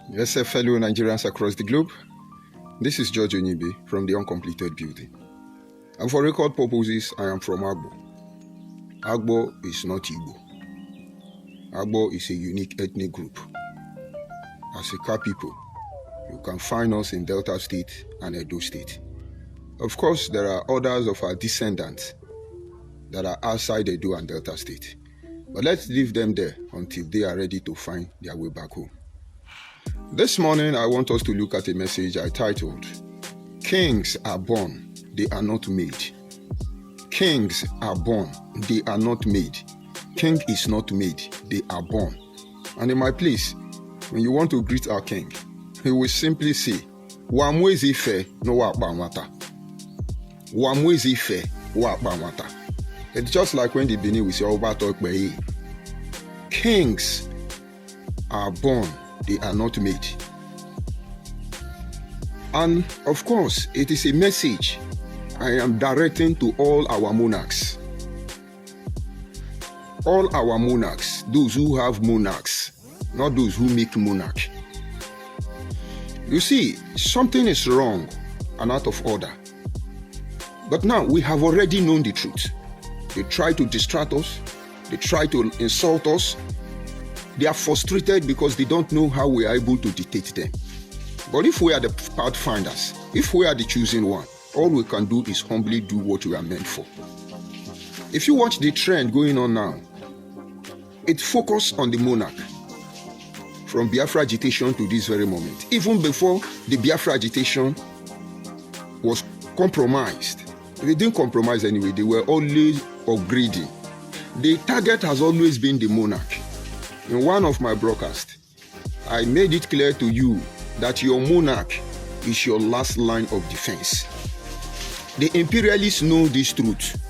Yes, sir, fellow Nigerians across the globe. This is George Onyibe from the Uncompleted Building. And for record purposes, I am from Agbo. Agbo is not Igbo. Agbo is a unique ethnic group. As a Ka people, you can find us in Delta State and Edo State. Of course, there are others of our descendants that are outside Edo and Delta State. But let's leave them there until they are ready to find their way back home. This morning, I want us to look at a message I titled, Kings are born, they are not made. Kings are born, they are not made. King is not made, they are born. And in my place, when you want to greet our king, he will simply say, Wamwezi fe no wakbanwata. Wamwezi fe wakbanwata. It's just like when the Benin will say, Obato. Kings are born, they are not made. And of course, it is a message I am directing to all our monarchs. All our monarchs, those who have monarchs, not those who make monarch. You see, something is wrong and out of order. But now we have already known the truth. They try to distract us. They try to insult us. They are frustrated because they don't know how we are able to dictate them. But if we are the pathfinders, if we are the chosen one, all we can do is humbly do what we are meant for. If you watch the trend going on now, it focuses on the monarch. From Biafra agitation to this very moment. Even before the Biafra agitation was compromised. They didn't compromise anyway, they were always upgrading. The target has always been the monarch. In one of my broadcasts, I made it clear to you that your monarch is your last line of defense. The imperialists know this truth.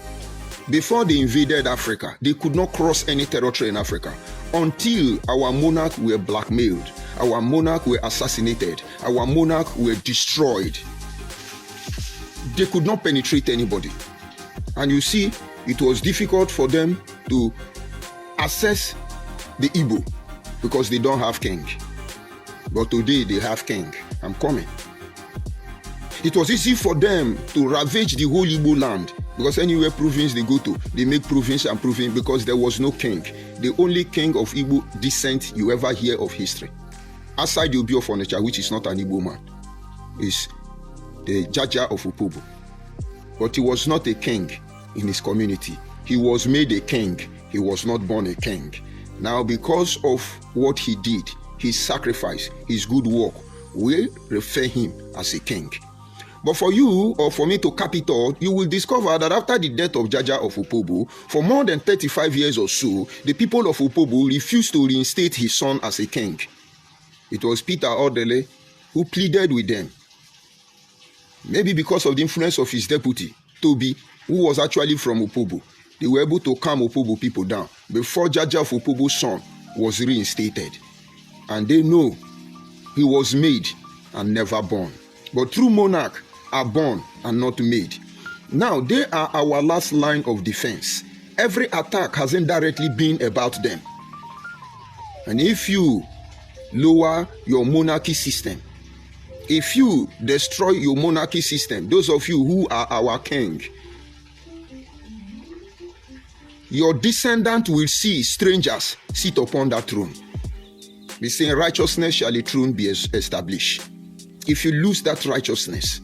Before they invaded Africa, they could not cross any territory in Africa until our monarch were blackmailed, our monarch were assassinated, our monarch were destroyed. They could not penetrate anybody. And you see, it was difficult for them to access the Igbo because they don't have king. But today they have king. I'm coming. It was easy for them to ravage the whole Igbo land because anywhere province they go to, they make province and province because there was no king. The only king of Igbo descent you ever hear of history, aside the Obi of Onitsha, which is not an Igbo man, is the Jaja of Opobo. But he was not a king in his community. He was made a king. He was not born a king. Now, because of what he did, his sacrifice, his good work, we refer him as a king. But for you, or for me to cap it all, you will discover that after the death of Jaja of Opobo, for more than 35 years or so, the people of Opobo refused to reinstate his son as a king. It was Peter Odele who pleaded with them. Maybe because of the influence of his deputy, Toby, who was actually from Opobo. They were able to calm Opobo people down before Jaja of Opobo's son was reinstated. And they know he was made and never born. But true monarchs are born and not made. Now, they are our last line of defense. Every attack has indirectly been about them. And if you lower your monarchy system, if you destroy your monarchy system, those of you who are our king, your descendant will see strangers sit upon that throne. Be saying, righteousness shall a throne be established. If you lose that righteousness,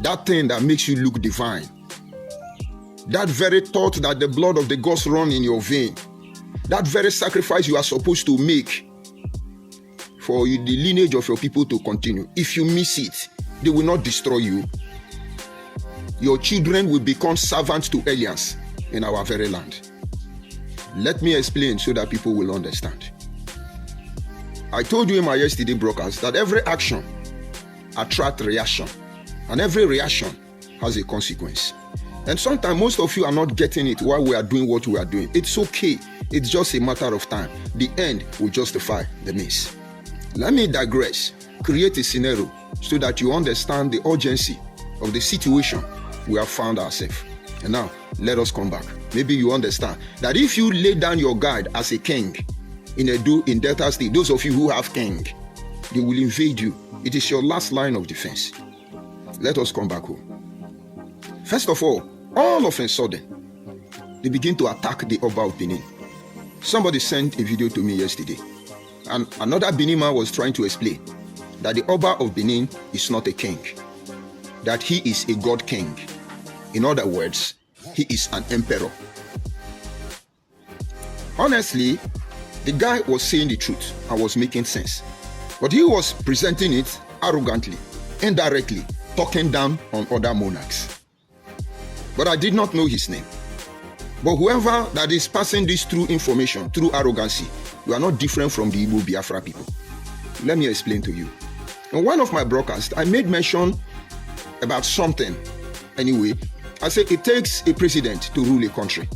that thing that makes you look divine, that very thought that the blood of the gods run in your vein, that very sacrifice you are supposed to make for the lineage of your people to continue, if you miss it, they will not destroy you. Your children will become servants to aliens in our very land. Let me explain so that people will understand. I told you in my yesterday broadcast that every action attracts reaction, and every reaction has a consequence. And sometimes most of you are not getting it while we are doing what we are doing. It's okay. It's just a matter of time. The end will justify the means. Let me digress, create a scenario so that you understand the urgency of the situation we have found ourselves. And now, let us come back. Maybe you understand that if you lay down your guard as a king in Edo, in Delta State, those of you who have king, they will invade you. It is your last line of defense. Let us come back home. First of all of a sudden, they begin to attack the Oba of Benin. Somebody sent a video to me yesterday, and another Benin man was trying to explain that the Oba of Benin is not a king, that he is a god king. In other words, he is an emperor. Honestly, the guy was saying the truth and was making sense, but he was presenting it arrogantly, indirectly, talking down on other monarchs. But I did not know his name. But whoever that is passing this through information, through arrogancy, you are not different from the Igbo Biafra people. Let me explain to you. In one of my broadcasts, I made mention about something. Anyway, I said it takes a president to rule a country.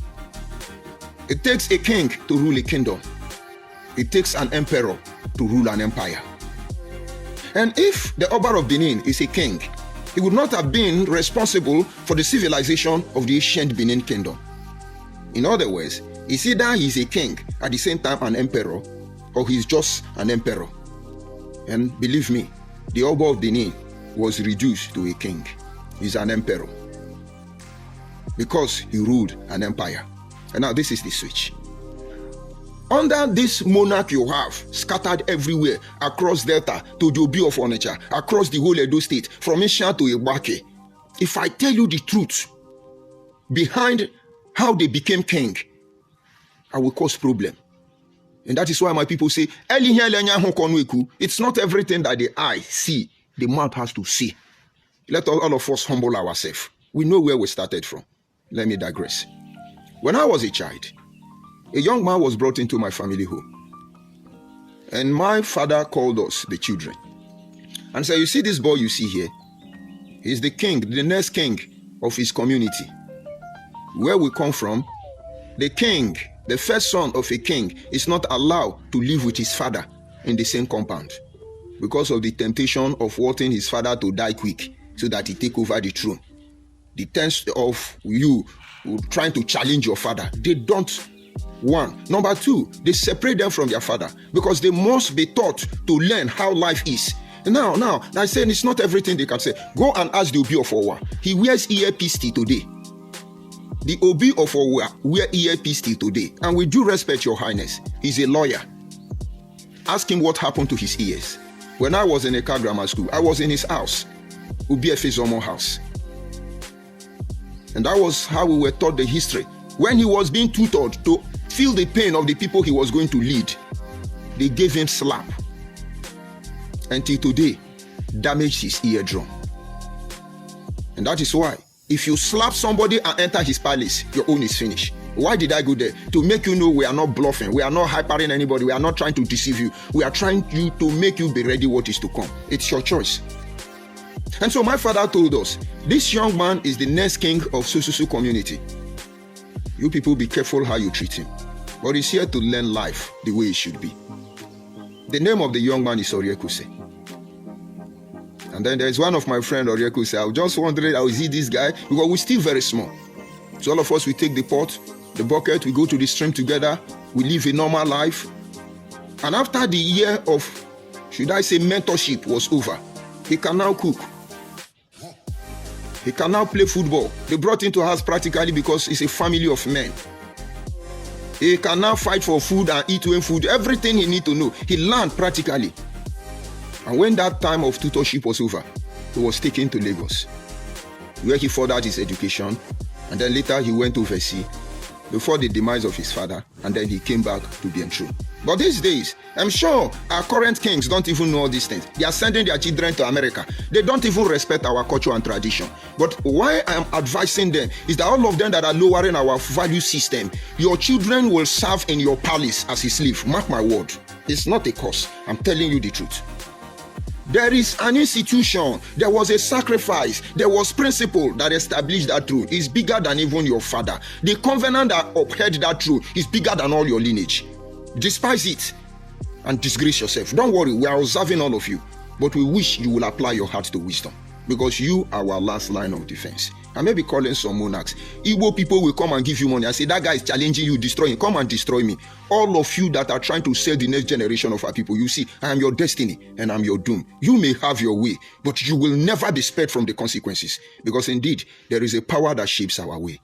It takes a king to rule a kingdom. It takes an emperor to rule an empire. And if the Oba of Benin is a king, he would not have been responsible for the civilization of the ancient Benin kingdom. In other words, it's either he's a king at the same time an emperor, or he's just an emperor. And believe me, the Oba of Benin was reduced to a king. He's an emperor because he ruled an empire. And now this is the switch. Under this monarch you have scattered everywhere across Delta to Jobi of Onitsha, across the whole Edo state, from Isha to Igbake, if I tell you the truth behind how they became king, I will cause problem. And that is why my people say, it's not everything that the eye see, the mouth has to see. Let all of us humble ourselves. We know where we started from. Let me digress. When I was a child, a young man was brought into my family home. And my father called us, the children, and said, you see this boy you see here? He's the king, the next king of his community. Where we come from, the king, the first son of a king, is not allowed to live with his father in the same compound because of the temptation of wanting his father to die quick so that he take over the throne. The tense of you trying to challenge your father, they don't. One. Number two, they separate them from their father because they must be taught to learn how life is. Now, I say it's not everything they can say. Go and ask the Obi of Owa. He wears earpiece till today. The Obi of Owa wear earpiece till today. And with due respect, Your Highness, he's a lawyer. Ask him what happened to his ears. When I was in a grammar school, I was in his house, Obi Efezomo house. And that was how we were taught the history. When he was being tutored to feel the pain of the people he was going to lead, they gave him slap. Until today, damaged his eardrum. And that is why, if you slap somebody and enter his palace, your own is finished. Why did I go there? To make you know we are not bluffing. We are not hypering anybody. We are not trying to deceive you. We are trying to make you be ready what is to come. It's your choice. And so my father told us, this young man is the next king of Sususu community. You people be careful how you treat him. But he's here to learn life the way it should be. The name of the young man is Oriekuse. And then there's one of my friends, Oriekuse. I was just wondering, how is he this guy? Because we're still very small. So all of us, we take the pot, the bucket, we go to the stream together. We live a normal life. And after the year of, should I say, mentorship was over, he can now cook. He can now play football. They brought him to house practically because it's a family of men. He can now fight for food and eat when food. Everything he need to know, he learned practically. And when that time of tutorship was over, he was taken to Lagos, where he furthered his education. And then later he went overseas before the demise of his father. And then he came back to be enthroned. But these days, I'm sure our current kings don't even know all these things. They are sending their children to America. They don't even respect our culture and tradition. But why I'm advising them is that all of them that are lowering our value system, your children will serve in your palace as a slave. Mark my word. It's not a curse. I'm telling you the truth. There is an institution, there was a sacrifice, there was principle that established that truth. It's bigger than even your father. The covenant that upheld that truth is bigger than all your lineage. Despise it and disgrace yourself. Don't worry, we are observing all of you, but we wish you will apply your heart to wisdom. because you are our last line of defense. I may be calling some monarchs. Igbo people will come and give you money. I say, that guy is challenging you, destroying. Come and destroy me. All of you that are trying to sell the next generation of our people, you see, I am your destiny and I'm your doom. You may have your way, but you will never be spared from the consequences. Because indeed, there is a power that shapes our way.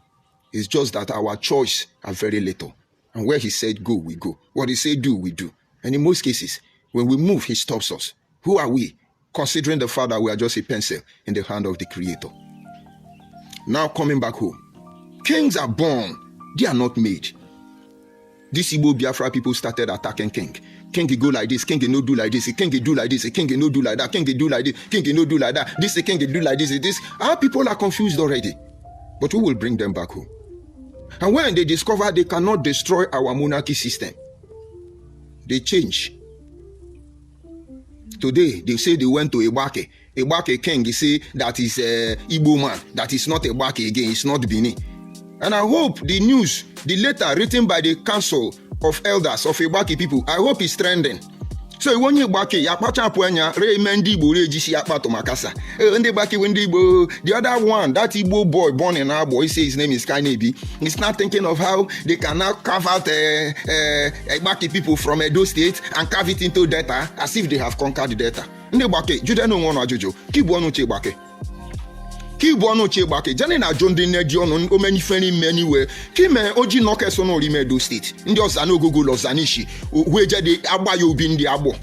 It's just that our choice are very little. And where he said go, we go. What he said do, we do. And in most cases, when we move, he stops us. Who are we? Considering the fact that we are just a pencil in the hand of the Creator. Now coming back home. Kings are born. They are not made. These Igbo Biafra people started attacking king. King go like this, king no do like this, king do like this, king no do like that, king do like this, king no do like that, this king do like this. Our people are confused already. But we will bring them back home. And when they discover they cannot destroy our monarchy system, they change. Today, they say they went to Ibake. Ibake king, he say that is Igbo man. That is not Ibake again, it's not Bini. And I hope the news, the letter written by the Council of Elders of Ibake people, I hope it's trending. So when you Ibake, Yapacha Puenya, Raymendi Igbo, Regisi Yapato Makasa. The other one, that Igbo boy born in Abo, he says his name is Kainebi. He's not thinking of how they can now carve out Ibake people from Edo State and carve it into Delta as if they have conquered the Delta. Ndebake, Jude no one ajojo. Kibuano Chebake. Kibuano Chebake. Jane na John de Nedion o many feni many way. Kime oji noke sono rime Edo State. Ndi osano gogo lozanishi. Weje de abayo bindi abo.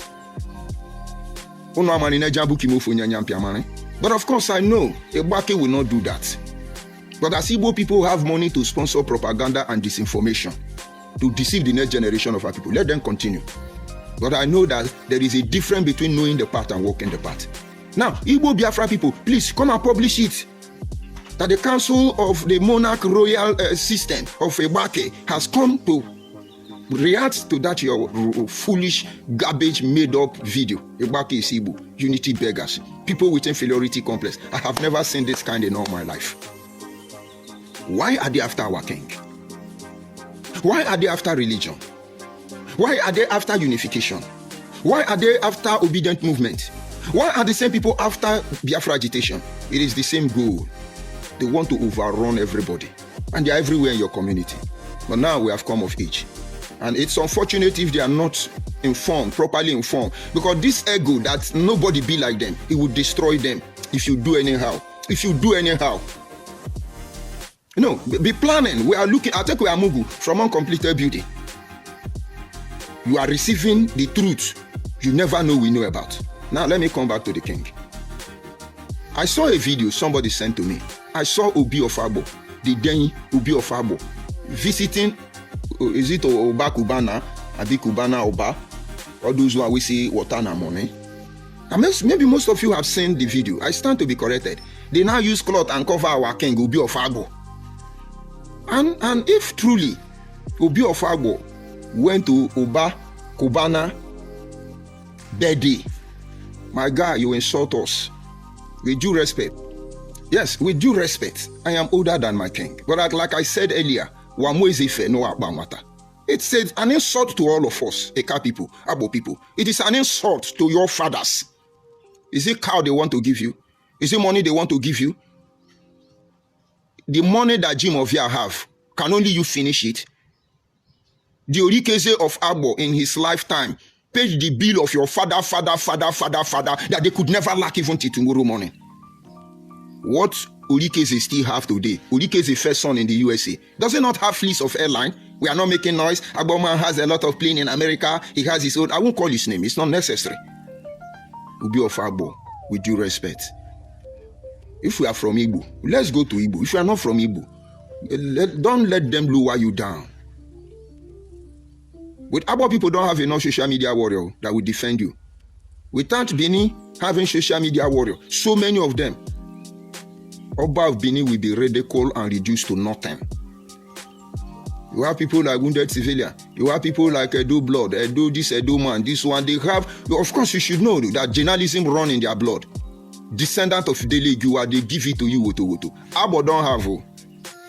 Ono amani na jambu kimofo nyanyampi amane. But of course I know Ebake will not do that. But as Igbo people have money to sponsor propaganda and disinformation to deceive the next generation of our people, let them continue. But I know that there is a difference between knowing the path and walking the path. Now, Igbo Biafra people, please come and publish it. That the Council of the Monarch Royal System of Ibake has come to react to that your foolish, garbage, made-up video. Ibake is Igbo, unity beggars, people with inferiority complex. I have never seen this kind in all my life. Why are they after our king? Why are they after religion? Why are they after unification? Why are they after obedient movement? Why are the same people after Biafra agitation? It is the same goal. They want to overrun everybody. And they are everywhere in your community. But now we have come of age. And it's unfortunate if they are not informed, properly informed. Because this ego that nobody be like them, it will destroy them if you do anyhow. If you do anyhow. Be planning. We are looking, I think we are Mugu from uncompleted beauty. You are receiving the truth you never know we know about. Now let me come back to the king. I saw a video somebody sent to me. I saw Obi of Abo, the Deni Obi of Abo, visiting, is it Oba Kubana, Abi Kubana Oba, or those who are we see Watana money. Maybe most of you have seen the video. I stand to be corrected. They now use cloth and cover our king Obi of Abo. And if truly Obi of Abo went to Oba Kubana Bedi, my guy, you insult us. With due respect. Yes, with due respect. I am older than my king. But like I said earlier, it's an insult to all of us, Eka people, Abo people. It is an insult to your fathers. Is it cow they want to give you? Is it money they want to give you? The money that Jim of Yah have, can only you finish it? The Orikeze of Abo in his lifetime paid the bill of your father that they could never lack even till tomorrow morning. What Orikeze still have today, Orikeze first son in the USA, does he not have fleece of airline? We are not making noise. Agboman has a lot of plane in America. He has his own. I won't call his name. It's not necessary. Ubi of Agbo, with due respect. If we are from Igbo, let's go to Igbo. If you are not from Igbo, don't let them lower you down. With Abo people don't have enough social media warrior that will defend you. Without Bini having social media warrior, so many of them, Oba of Bini will be ridiculed and reduced to nothing. You have people like wounded civilian. You have people like Edo blood, Edo this, Edo man, this one. They have, of course, you should know that journalism run in their blood. Descendant of Dele Giwa, they give it to you, woto. Abo don't have,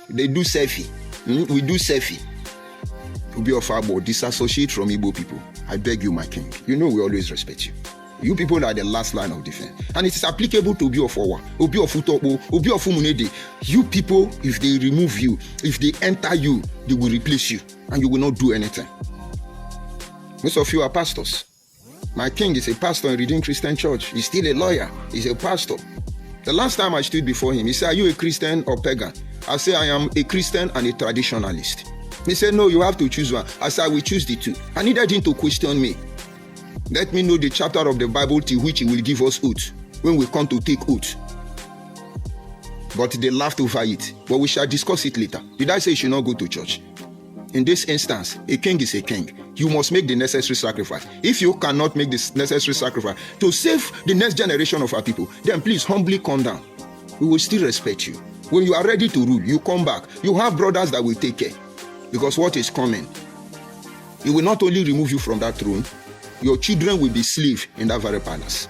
they do selfie. We do selfie. To be of Abo, disassociate from Igbo people. I beg you, my king. You know we always respect you. You people are the last line of defense. And it is applicable to Obi of Owa, Obi of Utopo, Obi of Umunede. You people, if they remove you, if they enter you, they will replace you. And you will not do anything. Most of you are pastors. My king is a pastor in Redeemed Christian Church. He's still a lawyer. He's a pastor. The last time I stood before him, he said, are you a Christian or pagan? I said, I am a Christian and a traditionalist. He said, no, you have to choose one. I said, I will choose the two. I needed him to question me. Let me know the chapter of the Bible to which he will give us oath when we come to take oath. But they laughed over it. But we shall discuss it later. Did I say you should not go to church? In this instance, a king is a king. You must make the necessary sacrifice. If you cannot make this necessary sacrifice to save the next generation of our people, then please humbly come down. We will still respect you. When you are ready to rule, you come back. You have brothers that will take care. Because what is coming, it will not only remove you from that throne, your children will be slaves in that very palace.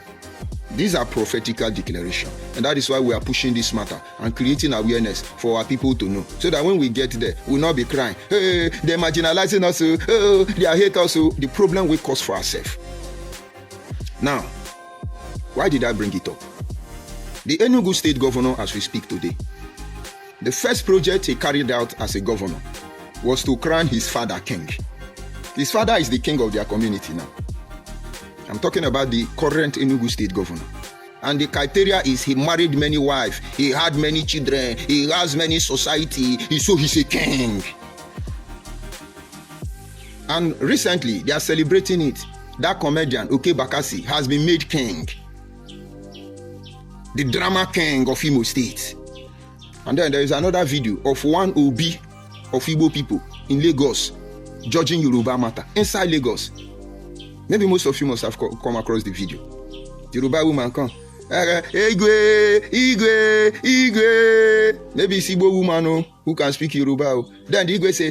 These are prophetical declarations. And that is why we are pushing this matter and creating awareness for our people to know. So that when we get there, we will not be crying, hey, they're marginalizing us, oh, they are hate us. The problem we cause for ourselves. Now, why did I bring it up? The Enugu state governor, as we speak today, the first project he carried out as a governor was to crown his father king. His father is the king of their community now. I'm talking about the current Enugu state governor. And the criteria is he married many wives, he had many children, he has many society, so he's a king. And recently, they are celebrating it. That comedian, Oke Bakassi, has been made king. The drama king of Imo State. And then there is another video of one Obi of Igbo people in Lagos judging Yoruba matter inside Lagos. Maybe most of you must have come across the video. The Yoruba woman come, Igwe. Maybe it's Igbo woman who can speak Yoruba. Then the Igwe say,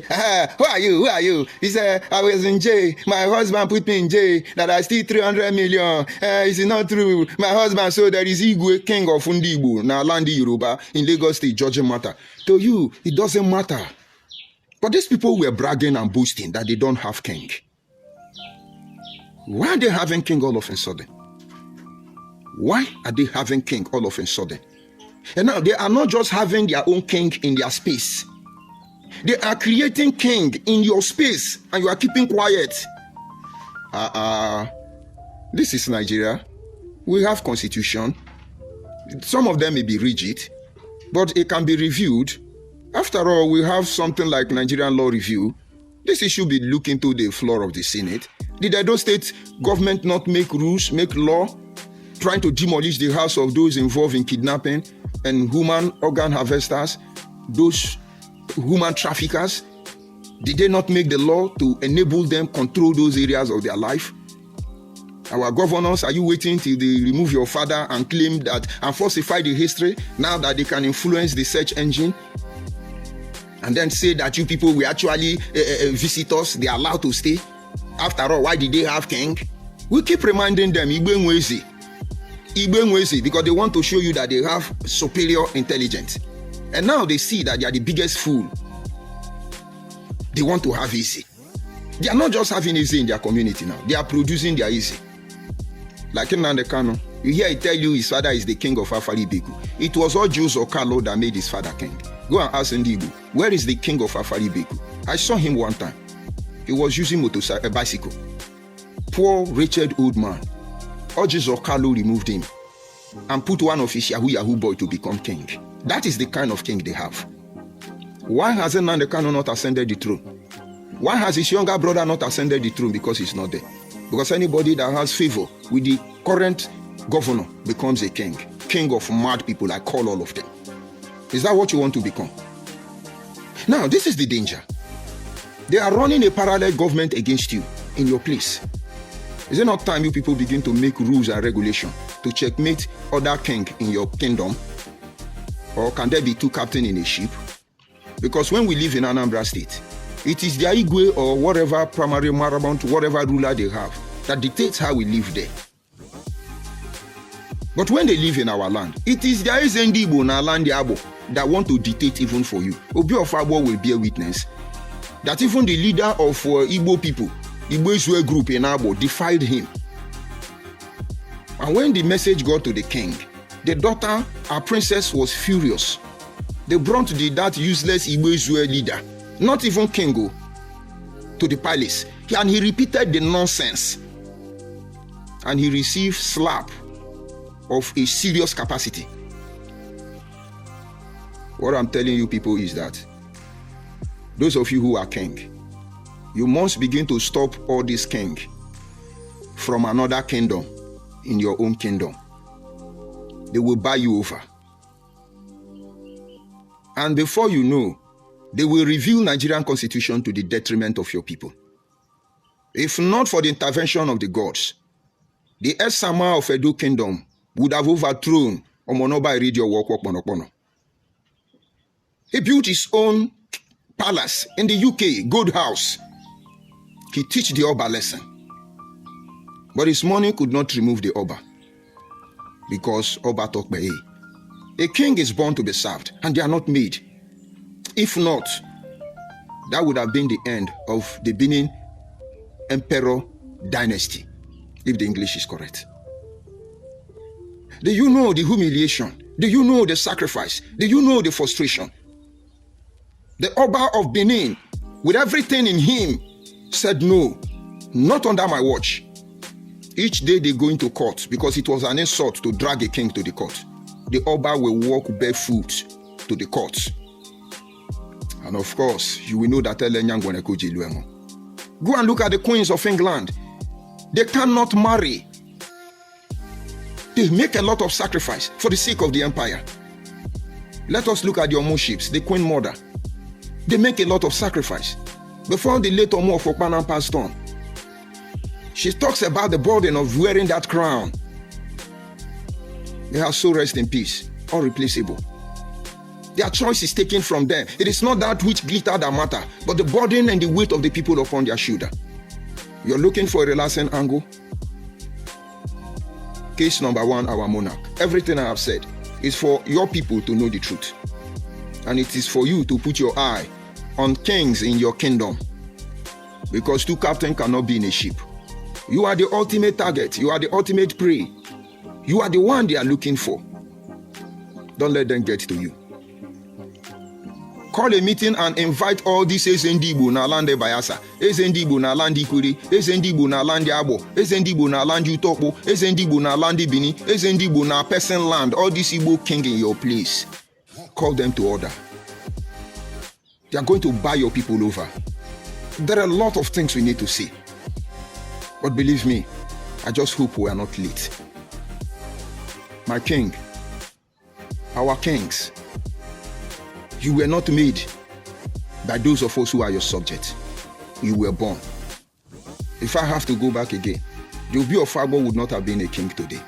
who are you? He said, I was in jail. My husband put me in jail that I steal 300 million. It's not true. My husband, so there is Igwe, king of Igbo, now land Yoruba in Lagos State, judging matter. To you, it doesn't matter. But these people were bragging and boasting that they don't have king. Why are they having king all of a sudden? Why are they having king all of a sudden? And now they are not just having their own king in their space. They are creating king in your space and you are keeping quiet. This is Nigeria. We have constitution. Some of them may be rigid, but it can be reviewed. After all, we have something like Nigerian law review. This issue be looked into the floor of the Senate. Did Edo State government not make rules, make law, trying to demolish the house of those involved in kidnapping and human organ harvesters, those human traffickers? Did they not make the law to enable them control those areas of their life? Our governors, are you waiting till they remove your father and claim that and falsify the history now that they can influence the search engine? And then say that you people were actually visitors, they are allowed to stay. After all, why did they have king? We keep reminding them, Igbo because they want to show you that they have superior intelligence. And now they see that they are the biggest fool. They want to have easy. They are not just having easy in their community now. They are producing their easy. Like in Nnamdi Kanu, you hear he tell you his father is the king of Afari Beku. It was all Jews or Carlo that made his father king. Go and ask Igbo, where is the king of Afari Beku? I saw him one time. He was using a bicycle. Poor, wretched old man. Orges of Carlo removed him and put one of his Yahoo boy to become king. That is the kind of king they have. Why hasn't Nnamdi Kanu not ascended the throne? Why has his younger brother not ascended the throne? Because he's not there. Because anybody that has favor with the current governor becomes a king. King of mad people, I call all of them. Is that what you want to become? Now, this is the danger. They are running a parallel government against you in your place. Is it not time you people begin to make rules and regulation to checkmate other king in your kingdom? Or can there be two captains in a ship? Because when we live in Anambra State, it is the Igwe or whatever primary paramount, whatever ruler they have, that dictates how we live there. But when they live in our land, it is the Igbo na land Abo that want to dictate even for you. Obi of Abo will bear witness that even the leader of Igbo people, Igbo Iswe group in Abo, defied him. And when the message got to the king, the daughter, our princess, was furious. They brought that useless Igbo leader, not even king, to the palace. And he repeated the nonsense. And he received slap of a serious capacity. What I'm telling you people is that those of you who are king, you must begin to stop all this king from another kingdom in your own kingdom. They will buy you over. And before you know, they will reveal Nigerian constitution to the detriment of your people. If not for the intervention of the gods, the Esama of Edo Kingdom would have overthrown Omonoba Iridio Wokwoponopono. He built his own palace in the UK, Gold House. He teach the Oba lesson. But his money could not remove the Oba. Because Oba Tokbeye. A king is born to be served, and they are not made. If not, that would have been the end of the Benin Emperor dynasty, if the English is correct. Do you know the humiliation? Do you know the sacrifice? Do you know the frustration? The Oba of Benin, with everything in him, said no, not under my watch. Each day they go into court because it was an insult to drag a king to the court. The Oba will walk barefoot to the court. And of course, you will know that go and look at the queens of England. They cannot marry. They make a lot of sacrifice for the sake of the empire. Let us look at the Omo-ships, the Queen Mother. They make a lot of sacrifice. Before the late Omo of Okpana passed on, she talks about the burden of wearing that crown. They have so rest in peace, irreplaceable. Their choice is taken from them. It is not that which glitter that matter, but the burden and the weight of the people upon their shoulder. You're looking for a relaxing angle? Case number one, our monarch. Everything I have said is for your people to know the truth. And it is for you to put your eye on kings in your kingdom. Because two captains cannot be in a ship. You are the ultimate target. You are the ultimate prey. You are the one they are looking for. Don't let them get to you. Call a meeting and invite all these Igbo na land Bayasa, Igbo na land Ikuri, Igbo na land Abo, Igbo na land Utopo, Igbo na land Bini, Igbo na person land, all these Igbo king in your place. Call them to order. They are going to buy your people over. There are a lot of things we need to say. But believe me, I just hope we are not late. My king, our kings, you were not made by those of us who are your subjects. You were born. If I have to go back again, the Obi of Agbo would not have been a king today.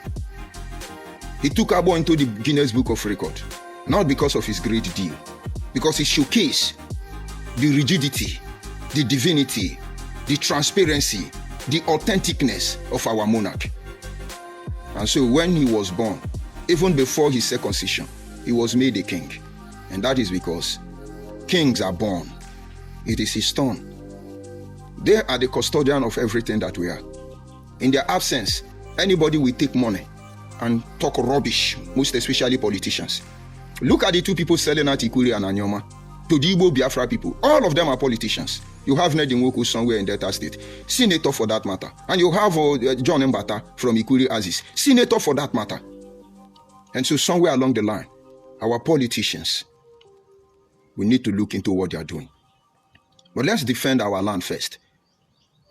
He took Agbo into the Guinness Book of Record, not because of his great deal, because he showcased the rigidity, the divinity, the transparency, the authenticness of our monarch. And so when he was born, even before his circumcision, he was made a king. And that is because kings are born. It is his turn. They are the custodian of everything that we are. In their absence, anybody will take money and talk rubbish, most especially politicians. Look at the two people selling out Ikuri and Anyoma to the Igbo Biafra people. All of them are politicians. You have Ned Nwoku somewhere in Delta State, senator for that matter. And you have John Mbata from Ikuri Aziz, senator for that matter. And so somewhere along the line, our politicians, we need to look into what they are doing. But let's defend our land first.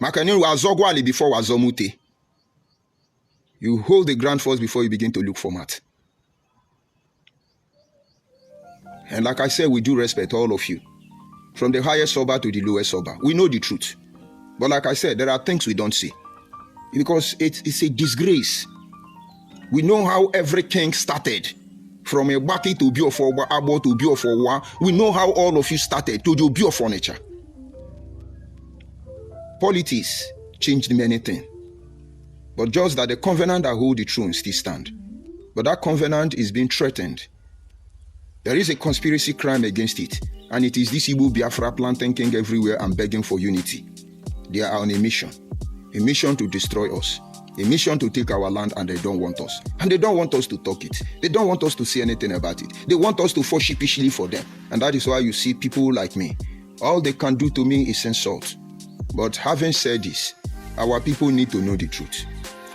Makaninu wazogwali before wazomute. You hold the ground first before you begin to look for mat. And like I said, we do respect all of you. From the highest sober to the lowest sober. We know the truth. But like I said, there are things we don't see. Because it's a disgrace. We know how every king started. From a Baki to Biofo, Abo to Biofo, we know how all of you started to do Biofo nature. Politics changed many things. But just that the covenant that hold the throne still stand. But that covenant is being threatened. There is a conspiracy crime against it. And it is this Igbo Biafra planting king everywhere and begging for unity. They are on a mission to destroy us. a mission to take our land, and they don't want us. And they don't want us to talk it. They don't want us to say anything about it. They want us to fall sheepishly for them. And that is why you see people like me. All they can do to me is insult. But having said this, our people need to know the truth.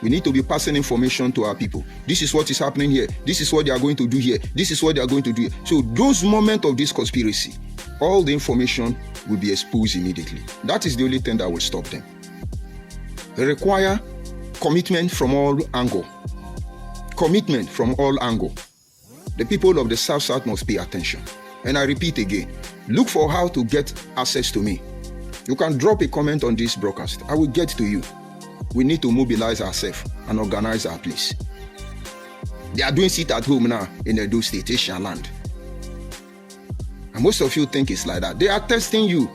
We need to be passing information to our people. This is what is happening here. This is what they are going to do here. This is what they are going to do here. So those moments of this conspiracy, all the information will be exposed immediately. That is the only thing that will stop them. They require commitment from all angles. Commitment from all angles. The people of the South must pay attention. And I repeat again, look for how to get access to me. You can drop a comment on this broadcast. I will get to you. We need to mobilize ourselves and organize our place. They are doing sit at home now in Edo State, Asian land. And most of you think it's like that. They are testing you.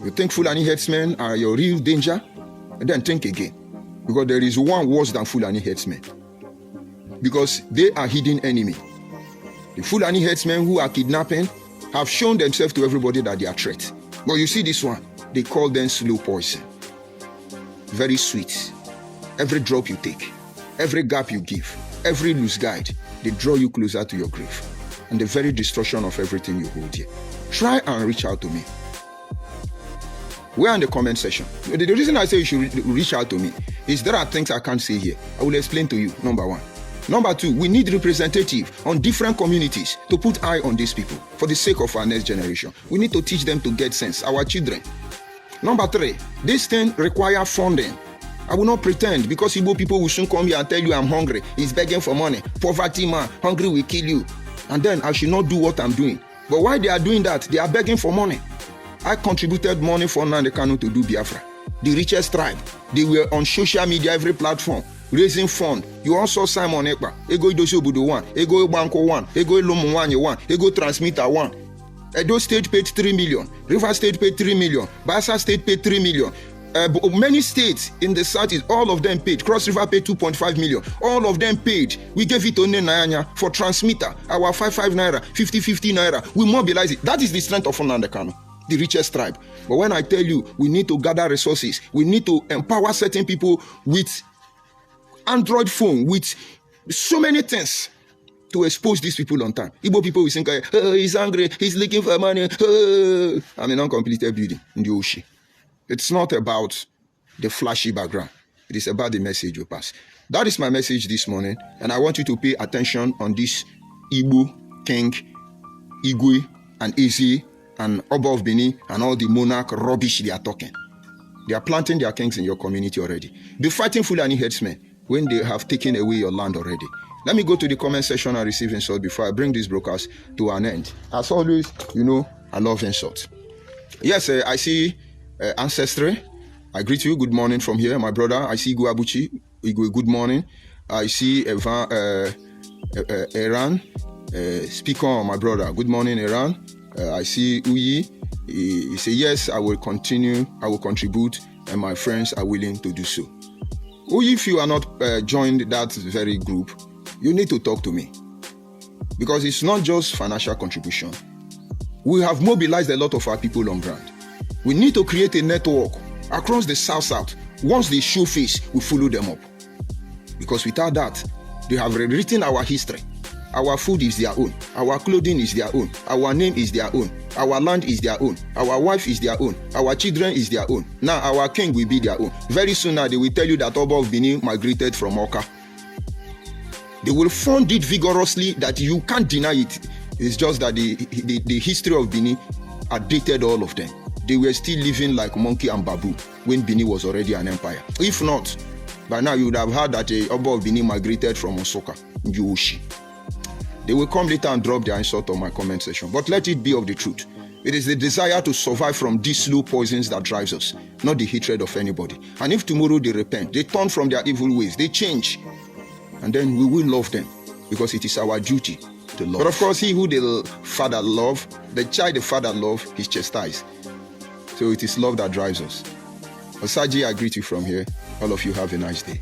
You think Fulani headsmen are your real danger? And then think again. Because there is one worse than Fulani headsmen. Because they are hidden enemy. The Fulani headsmen who are kidnapping have shown themselves to everybody that they are threat. But you see this one, they call them slow poison. Very sweet. Every drop you take, every gap you give, every loose guide, they draw you closer to your grave and the very destruction of everything you hold here. Try and reach out to me. We're in the comment section. The reason I say you should reach out to me is there are things I can't say here. I will explain to you, number one. Number two, we need representatives on different communities to put eye on these people for the sake of our next generation. We need to teach them to get sense, our children. Number three, this thing requires funding. I will not pretend because Igbo people will soon come here and tell you I'm hungry. He's begging for money. Poverty man, hungry will kill you. And then I should not do what I'm doing. But while they are doing that, they are begging for money. I contributed money for Nnamdi Kanu to do Biafra. The richest tribe. They were on social media, every platform, raising fund. You also Simon Ekpa, Ego Idosi Obodo 1, Ego Banko 1, Ego Ilomunwanye 1, Ego Transmitter 1. Edo State paid 3 million. River State paid 3 million. Bayelsa State paid 3 million. Many states in the south, all of them paid. Cross River paid 2.5 million. All of them paid. We gave it to Nanyanya for transmitter. Our 55 naira, 50 naira. We mobilize it. That is the strength of Nnamdi Kanu, the richest tribe. But when I tell you, we need to gather resources. We need to empower certain people with Android phone, with so many things, to expose these people on time. Igbo people will think, oh, he's angry, he's looking for money. Oh. I'm an uncompleted building in the ocean. It's not about the flashy background. It is about the message you pass. That is my message this morning, and I want you to pay attention on this Igbo, King, Igwe, and Eze, and Oba of Benin, and all the monarch rubbish they are talking. They are planting their kings in your community already. Be fighting Fulani headsmen when they have taken away your land already. Let me go to the comment section and receive insult before I bring this broadcast to an end. As always, you know, I love insult. Yes, I see Ancestry. I greet you. Good morning from here, my brother. I see Igwe Abuchi. Igwe, good morning. I see Iran. Speak on, my brother. Good morning, Iran. I see Uyi. He say, yes, I will continue. I will contribute, and my friends are willing to do so. Uyi, if you are not joined that very group, you need to talk to me, because it's not just financial contribution. We have mobilized a lot of our people on ground. We need to create a network across the South. Once they show face, we follow them up, because without that, they have rewritten our history. Our food is their own. Our clothing is their own. Our name is their own. Our land is their own. Our wife is their own. Our children is their own. Now our king will be their own. Very soon now they will tell you that Oba of Benin migrated from Oka. They will fund it vigorously that you can't deny it. It's just that the history of Benin dated all of them. They were still living like monkey and babu when Benin was already an empire. If not, by now you would have heard that Oba of Benin migrated from Osoka, Njuoshi. They will come later and drop their insult on my comment section. But let it be of the truth. It is the desire to survive from these slow poisons that drives us, not the hatred of anybody. And if tomorrow they repent, they turn from their evil ways, they change, and then we will love them, because it is our duty to love. But of course, he who the father love, the child the father love, is chastised. So it is love that drives us. Osaji, I greet you from here. All of you have a nice day.